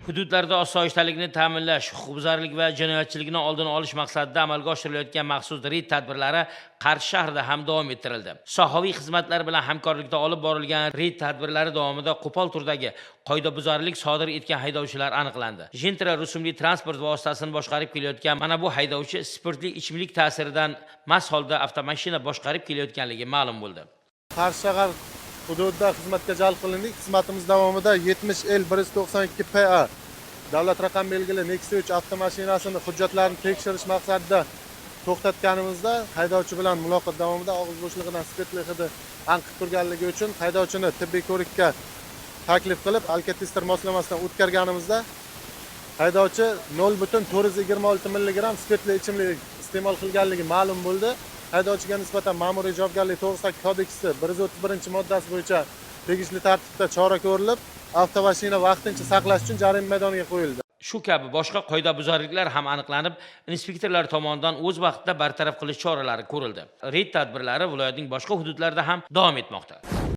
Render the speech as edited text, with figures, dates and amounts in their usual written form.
Hududlarda osoyishtalikni ta'minlash, huquqbuzarlik va jinoyatchilikni oldini olish maqsadida amalga oshirilayotgan maxsus reyd tadbirlari Qarshi shahrida ham davom ettirildi. Sohaviy xizmatlar bilan hamkorlikda olib borilgan reyd tadbirlari davomida qo'pol turdagi qoidabuzarlik sodir etgan haydovchilar aniqlandi. Gentra rusumli transport vositasini boshqarib kelayotgan mana bu haydovchi spirtli ichimlik ta'siridan mast holda avtomashina boshqarib kelayotganligi ma'lum bo'ldi. Qarshi shahar hududida xizmatga jalb qilindik. Xizmatimiz davomida 70L192 PA davlat raqam belgili Nexia 3 avtomashinasini hujjatlarini tekshirish maqsadida to'xtatganimizda haydovchi bilan muloqot davomida og'iz bo'shlig'idan spirtli hidi anqib turganligi uchun haydovchini tibbiy ko'rikka taklif qilib, alkotester moslamasidan o'tkazganimizda haydovchi 0,426 mg spirtli ichimlik iste'mol qilganligi ma'lum bo'ldi. Haydovchiga nisbatan ma'muriy javobgarlik to'g'risidagi kodeksi 131-moddasi bo'yicha tegishli tartibda chora ko'rilib, avtomashina vaqtincha saqlash uchun jarima maydoniga qo'yildi. Shu kabi boshqa qoidabuzarliklar ham aniqlanib, inspektorlar tomonidan o'z vaqtida bartaraf qilish choralari ko'rildi. Reyd tadbirlari viloyatning boshqa hududlarida ham davom etmoqda.